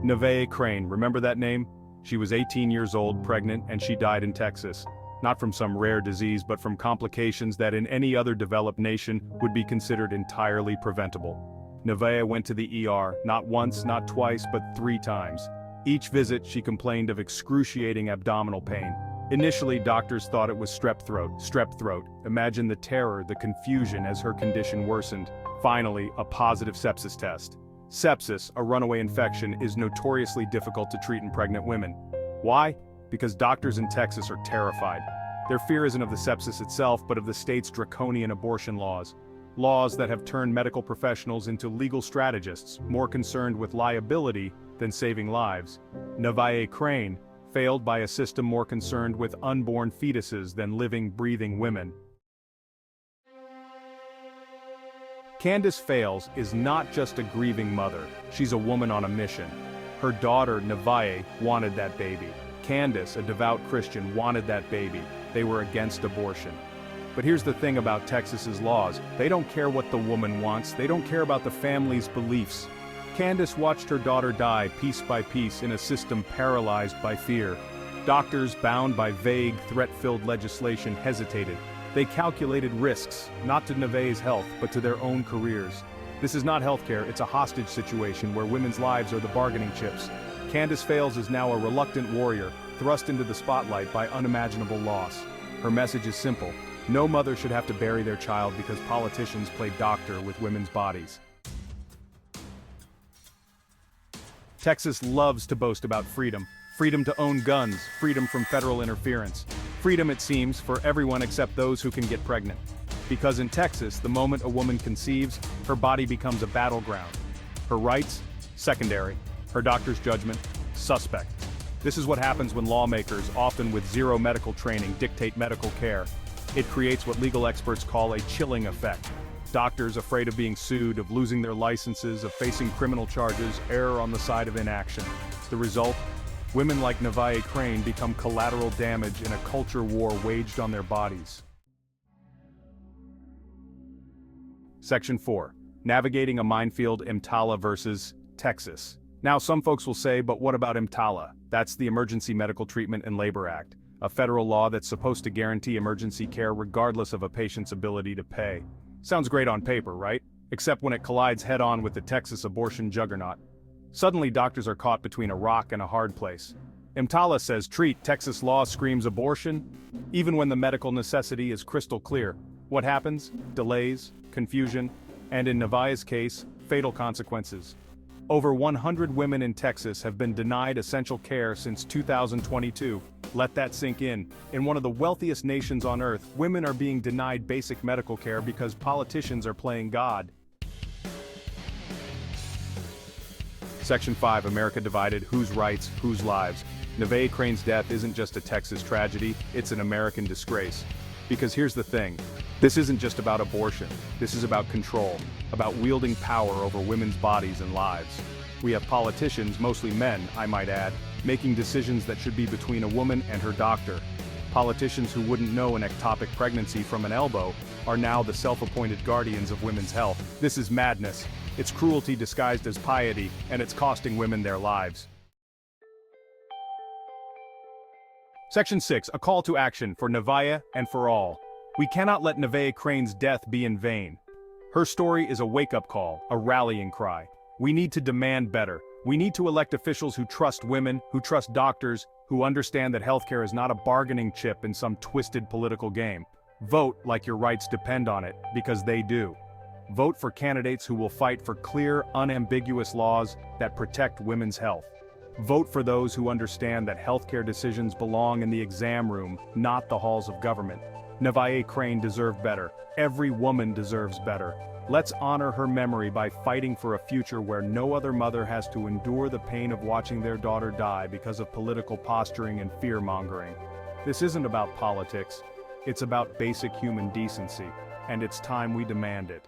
Nevaeh Crane, remember that name? She was 18 years old, pregnant, and she died in Texas. Not from some rare disease but from complications that in any other developed nation would be considered entirely preventable. Nevaeh went to the ER, not once, not twice, but 3 times. Each visit she complained of excruciating abdominal pain. Initially, doctors thought it was strep throat. Imagine the terror, the confusion as her condition worsened. Finally, a positive sepsis test. Sepsis, a runaway infection, is notoriously difficult to treat in pregnant women. Why? Because doctors in Texas are terrified. Their fear isn't of the sepsis itself, but of the state's draconian abortion laws. Laws that have turned medical professionals into legal strategists, more concerned with liability than saving lives. Nevaeh Crane failed by a system more concerned with unborn fetuses than living, breathing women. Candace Fales is not just a grieving mother, she's a woman on a mission. Her daughter, Nevaeh, wanted that baby. Candace, a devout Christian, wanted that baby. They were against abortion. But here's the thing about Texas's laws. They don't care what the woman wants, they don't care about the family's beliefs. Candace watched her daughter die piece by piece in a system paralyzed by fear. Doctors, bound by vague, threat-filled legislation, hesitated. They calculated risks, not to Nevaeh's health, but to their own careers. This is not healthcare, it's a hostage situation where women's lives are the bargaining chips. Candace Fales is now a reluctant warrior, thrust into the spotlight by unimaginable loss. Her message is simple. No mother should have to bury their child because politicians play doctor with women's bodies. Texas loves to boast about freedom. Freedom to own guns, freedom from federal interference. Freedom, it seems, for everyone except those who can get pregnant. Because in Texas, the moment a woman conceives, her body becomes a battleground. Her rights? Secondary. Her doctor's judgment? Suspect. This is what happens when lawmakers, often with zero medical training, dictate medical care. It creates what legal experts call a chilling effect. Doctors, afraid of being sued, of losing their licenses, of facing criminal charges, err on the side of inaction. The result? Women like Nevaeh Crane become collateral damage in a culture war waged on their bodies. Section 4. Navigating a minefield, EMTALA versus Texas. Now some folks will say, but what about EMTALA? That's the Emergency Medical Treatment and Labor Act, a federal law that's supposed to guarantee emergency care regardless of a patient's ability to pay. Sounds great on paper, right? Except when it collides head-on with the Texas abortion juggernaut. Suddenly doctors are caught between a rock and a hard place. EMTALA says treat, Texas law screams abortion. Even when the medical necessity is crystal clear. What happens? Delays, confusion, and in Nevaeh's case, fatal consequences. Over 100 women in Texas have been denied essential care since 2022. Let that sink in. In one of the wealthiest nations on earth, women are being denied basic medical care because politicians are playing God. Section 5, America Divided, Whose Rights, Whose Lives. Nevaeh Crane's death isn't just a Texas tragedy, it's an American disgrace. Because here's the thing, this isn't just about abortion, this is about control, about wielding power over women's bodies and lives. We have politicians, mostly men, I might add, making decisions that should be between a woman and her doctor. Politicians who wouldn't know an ectopic pregnancy from an elbow are now the self-appointed guardians of women's health. This is madness. It's cruelty disguised as piety, and it's costing women their lives. Section 6, a call to action for Nevaeh and for all. We cannot let Nevaeh Crane's death be in vain. Her story is a wake-up call, a rallying cry. We need to demand better. We need to elect officials who trust women, who trust doctors, who understand that healthcare is not a bargaining chip in some twisted political game. Vote like your rights depend on it, because they do. Vote for candidates who will fight for clear, unambiguous laws that protect women's health. Vote for those who understand that healthcare decisions belong in the exam room, not the halls of government. Nevaeh Crane deserved better. Every woman deserves better. Let's honor her memory by fighting for a future where no other mother has to endure the pain of watching their daughter die because of political posturing and fear-mongering. This isn't about politics. It's about basic human decency, and it's time we demand it.